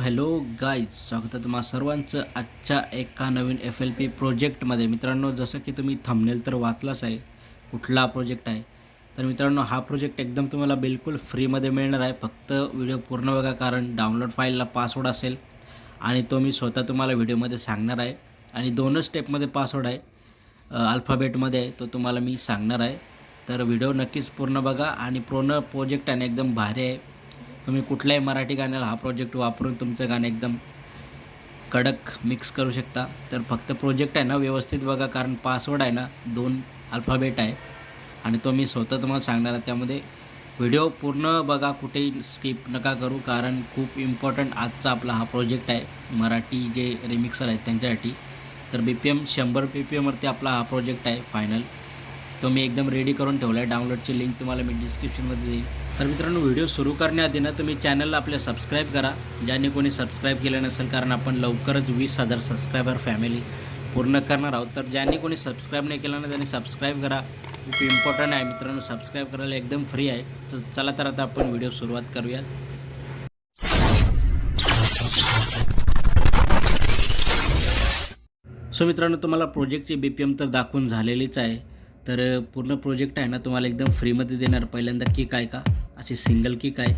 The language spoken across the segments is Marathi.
हॅलो गाईज, स्वागत आहे तुम्हा सर्वांचं आजच्या एका नवीन FLP प्रोजेक्टमध्ये. मित्रांनो, जसं की तुम्ही थंबनेल तर वाचलाच आहे, कुठला प्रोजेक्ट आहे. तर मित्रांनो, हा प्रोजेक्ट एकदम तुम्हाला बिलकुल फ्रीमध्ये मिळणार आहे. फक्त व्हिडिओ पूर्ण बघा, कारण डाउनलोड फाईलला पासवर्ड असेल आणि तो मी स्वतः तुम्हाला व्हिडिओमध्ये सांगणार आहे. आणि दोनच स्टेपमध्ये पासवर्ड आहे, अल्फाबेटमध्ये आहे, तो तुम्हाला मी सांगणार आहे. तर व्हिडिओ नक्कीच पूर्ण बघा. आणि पूर्ण प्रोजेक्ट आहे एकदम भारी आहे. तुम्ही कुठल्याही मराठी गाण्याला हा प्रोजेक्ट वापरून तुमचं गाणं एकदम कडक मिक्स करू शकता. तर फक्त प्रोजेक्ट आहे ना व्यवस्थित बघा, कारण पासवर्ड आहे ना 2 अल्फाबेट आहे आणि तो मी स्वतः तुम्हाला सांगणार आहे. त्यामध्ये व्हिडिओ पूर्ण बघा, कुठेही स्किप नका करू, कारण खूप इम्पॉर्टंट आजचा आपला हा प्रोजेक्ट आहे. मराठी जे रिमिक्सर आहेत त्यांच्यासाठी. तर BPM 100 BPMवरती आपला हा प्रोजेक्ट आहे फायनल. तो मी एकदम रेडी करून ठेवला आहे. डाउनलोडची लिंक तुम्हाला मी डिस्क्रिप्शनमध्ये देईन. तर मित्रांनो, व्हिडिओ सुरू करण्याआधी ना तुम्ही चॅनलला आपल्या सबस्क्राईब करा, ज्यांनी कोणी सबस्क्राईब केलं नसेल, कारण आपण लवकरच 20,000 सबस्क्रायबर फॅमिली पूर्ण करणार आहोत. तर ज्यांनी कोणी सबस्क्राईब नाही केलं ना, त्यांनी सबस्क्राईब करा. खूप इम्पॉर्टंट आहे मित्रांनो, सबस्क्राईब करायला एकदम फ्री आहे. तर चला, तर आता आपण व्हिडिओ सुरुवात करूया. सो मित्रांनो, तुम्हाला प्रोजेक्टची BPM तर दाखवून झालेलीच आहे. तर पूर्ण प्रोजेक्ट आहे ना तुम्हाला एकदम फ्रीमध्ये देणार. पहिल्यांदा किक आहे का, अशी सिंगल किक आहे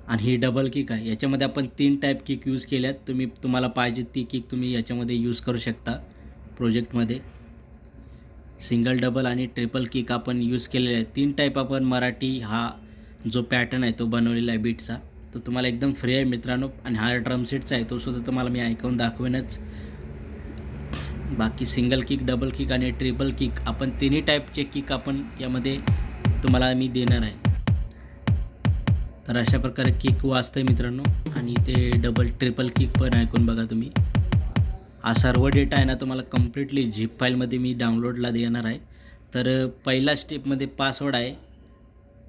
आणि ही डबल किक आहे. याच्यामध्ये आपण 3 टाईप किक यूज केल्यात. तुम्हाला पाहिजे ती किक तुम्ही याच्यामध्ये यूज करू शकता. प्रोजेक्टमध्ये सिंगल, डबल आणि ट्रिपल किक आपण यूज केलेले आहे. 3 टाईप आपण मराठी हा जो पॅटर्न आहे तो बनवलेला आहे बीटचा. तो तुम्हाला एकदम फ्री आहे मित्रांनो. आणि हा ड्रम सेटचा आहे, तो सुद्धा तुम्हाला मी ऐकून दाखवेनच. बाकी सिंगल किक, डबल किक आणि ट्रिपल किक, आपण तिन्ही टाईपचे किक आपण यामध्ये तुम्हाला मी देणार आहे. तर अशा प्रकारे किक वाजतं आहे मित्रांनो. आणि ते डबल ट्रिपल किक पण ऐकून बघा तुम्ही. हा सर्व डेटा आहे ना तुम्हाला कम्प्लिटली झिप फाईलमध्ये मी डाउनलोडला देणार आहे. तर पहिला स्टेपमध्ये पासवर्ड आहे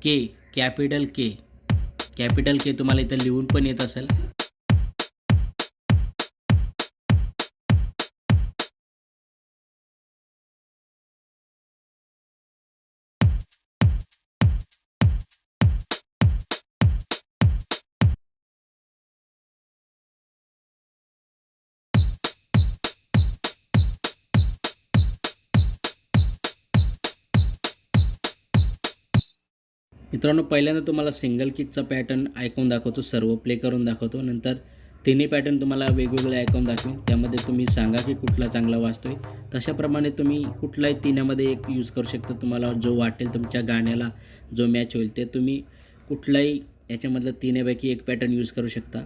के, कॅपिटल के तुम्हाला इथं लिहून पण येत असेल. मित्रांनो, पहिल्यांदा तुम्हाला सिंगल किकचा पॅटर्न ऐकून दाखवतो, सर्व प्ले करून दाखवतो. नंतर तिन्ही पॅटर्न तुम्हाला वेगवेगळे ऐकून दाखवेन. त्यामध्ये तुम्ही सांगा की कुठला चांगला वाजतो आहे. तशाप्रमाणे तुम्ही कुठलाही तिन्हीमध्ये एक यूज करू शकता. तुम्हाला जो वाटेल तुमच्या गाण्याला जो मॅच होईल ते तुम्ही कुठलाही याच्यामधलं तिन्हीपैकी एक पॅटर्न यूज करू शकता.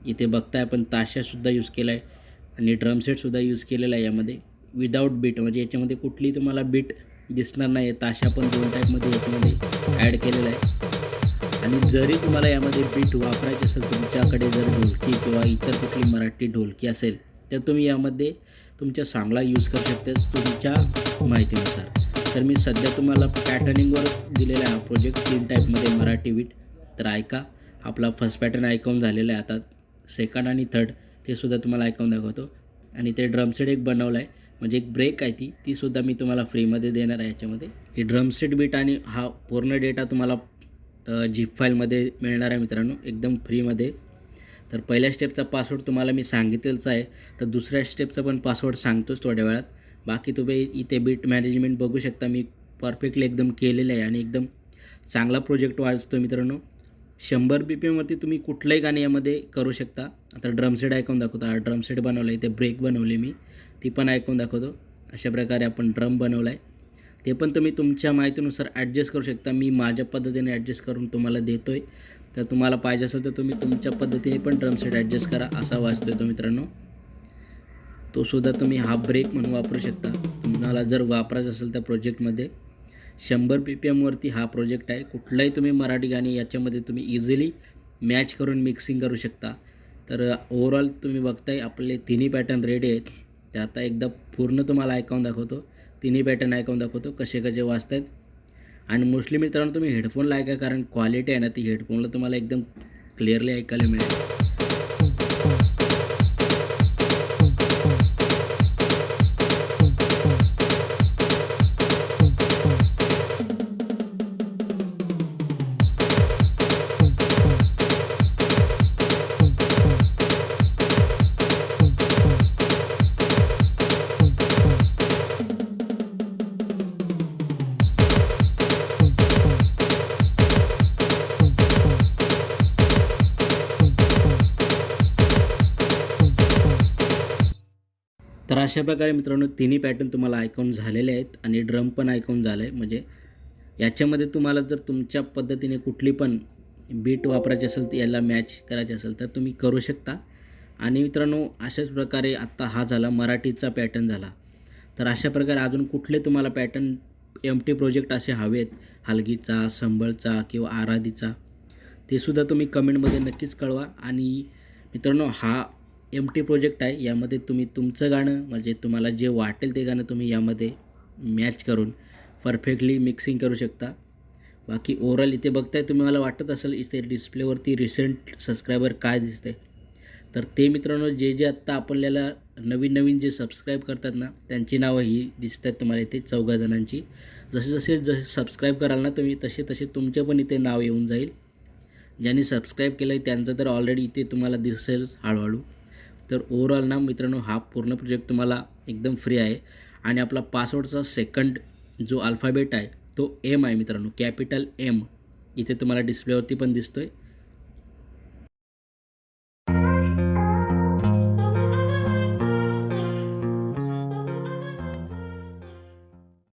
इथे बघताय आपण ताशासुद्धा यूज केला आहे आणि ड्रम सेटसुद्धा यूज केलेला आहे यामध्ये. विदाऊट बीट, म्हणजे याच्यामध्ये कुठली तुम्हाला बीट दिसणार नाही. ताशा पण 2 टाईपमध्ये याच्यामध्ये ॲड केलेला आहे. आणि जरी तुम्हाला यामध्ये बीट वापरायची असेल, तुमच्याकडे जर ढोलकी किंवा इतर कुठली मराठी ढोलकी असेल, तर तुम्ही यामध्ये तुमच्या सॉन्गला यूज करू शकता तुमच्या माहितीनुसार. तर मी सध्या तुम्हाला पॅटर्निंगवर दिलेला आहे हा प्रोजेक्ट 3 टाईपमध्ये मराठी बीट. तर ऐका, आपला फर्स्ट पॅटर्न ऐकून झालेला आहे. आता सेकंड आणि थर्ड ते सुद्धा तुम्हाला ऐकून दाखवतो. आणि ते ड्रमसेट एक बनवलं आहे, म्हणजे एक ब्रेक आहे ती सुद्धा मी तुम्हाला फ्रीमध्ये देणार आहे याच्यामध्ये. ही ड्रमसेट बीट आणि हा पूर्ण डेटा तुम्हाला झिप फाईलमध्ये मिळणार आहे मित्रांनो, एकदम फ्रीमध्ये. तर पहिल्या स्टेपचा पासवर्ड तुम्हाला मी सांगितलेलंच आहे. तर दुसऱ्या स्टेपचा पण पासवर्ड सांगतोच थोड्या वेळात. बाकी तुम्ही इथे बीट मॅनेजमेंट बघू शकता, मी परफेक्टली एकदम केलेलं आहे आणि एकदम चांगला प्रोजेक्ट वाजतो मित्रांनो. 100 BPMवरती तुम्ही कुठलंही गाणे यामध्ये करू शकता. आता ड्रमसेट ऐकून दाखवतो. हा ड्रमसेट बनवला आहे, इथे ब्रेक बनवले मी, ती पण ऐकून दाखवतो. अशा प्रकारे आपण ड्रम बनवला आहे. ते पण तुम्ही तुमच्या माहितीनुसार ॲडजस्ट करू शकता. मी माझ्या पद्धतीने ॲडजस्ट करून तुम्हाला देतो आहे. तर तुम्हाला पाहिजे असेल तर तुम्ही तुमच्या पद्धतीने पण ड्रमसेट ॲडजस्ट करा. असा वाजतो तो मित्रांनो. तो सुद्धा तुम्ही हाफ ब्रेक म्हणून वापरू शकता. तुम्हाला जर वापरायचं असेल तर प्रोजेक्टमध्ये 100 BPMवरती हा प्रोजेक्ट आहे. कुठलाही तुम्ही मराठी गाणी याच्यामध्ये तुम्ही इझिली मॅच करून मिक्सिंग करू शकता. तर ओव्हरऑल तुम्ही बघताय आपले तिन्ही पॅटर्न रेडी आहेत. ते आता एकदा पूर्ण तुम्हाला ऐकून दाखवतो. तिन्ही पॅटर्न ऐकून दाखवतो कसे कसे वाजत आहेत. आणि मोस्टली मित्रांनो तुम्ही हेडफोनला ऐका, कारण क्वालिटी आहे ना ती हेडफोनला तुम्हाला एकदम क्लिअरली ऐकायला मिळेल. तर अशा प्रकारे मित्रांनो तिन्ही पॅटर्न तुम्हाला आयकॉन झालेले आहेत आणि ड्रम पण आयकॉन झालं आहे. म्हणजे याच्यामध्ये तुम्हाला जर तुमच्या पद्धतीने कुठली पण बीट वापरायची असेल तर याला मॅच करायची असेल तर तुम्ही करू शकता. आणि मित्रांनो अशाच प्रकारे आत्ता हा झाला मराठीचा पॅटर्न झाला. तर अशा प्रकारे अजून कुठले तुम्हाला पॅटर्न एम-टी प्रोजेक्ट असे हवेत हलगीचा, संबळचा किंवा आराधीचा, ते सुद्धा तुम्ही कमेंटमध्ये नक्कीच कळवा. आणि मित्रांनो हा एम-टी प्रोजेक्ट आहे. यामध्ये तुम्ही तुमचं गाणं म्हणजे तुम्हाला जे वाटेल ते गाणं तुम्ही यामध्ये मॅच करून परफेक्टली मिक्सिंग करू शकता. बाकी ओव्हरऑल इथे बघताय तुम्हाला वाटत असेल इथे डिस्प्लेवरती रिसेंट सबस्क्रायबर काय दिसते, तर ते मित्रांनो जे आत्ता आपल्याला नवीन जे सबस्क्राईब करतात ना त्यांची नावं ही दिसत आहेत तुम्हाला इथे 14 जणांची. जसे सबस्क्राईब कराल ना तुम्ही तसे तुमचे पण इथे नाव येऊन जाईल. ज्यांनी सबस्क्राईब केलं आहे त्यांचं तर ऑलरेडी इथे तुम्हाला दिसेल हळूहळू. तर ओव्हरऑल ना मित्रांनो हा पूर्ण प्रोजेक्ट तुम्हाला एकदम फ्री आहे. आणि आपला पासवर्डचा सेकंड जो अल्फाबेट आहे तो एम आहे मित्रांनो, कॅपिटल एम. इथे तुम्हाला डिस्प्लेवरती पण दिसतो आहे.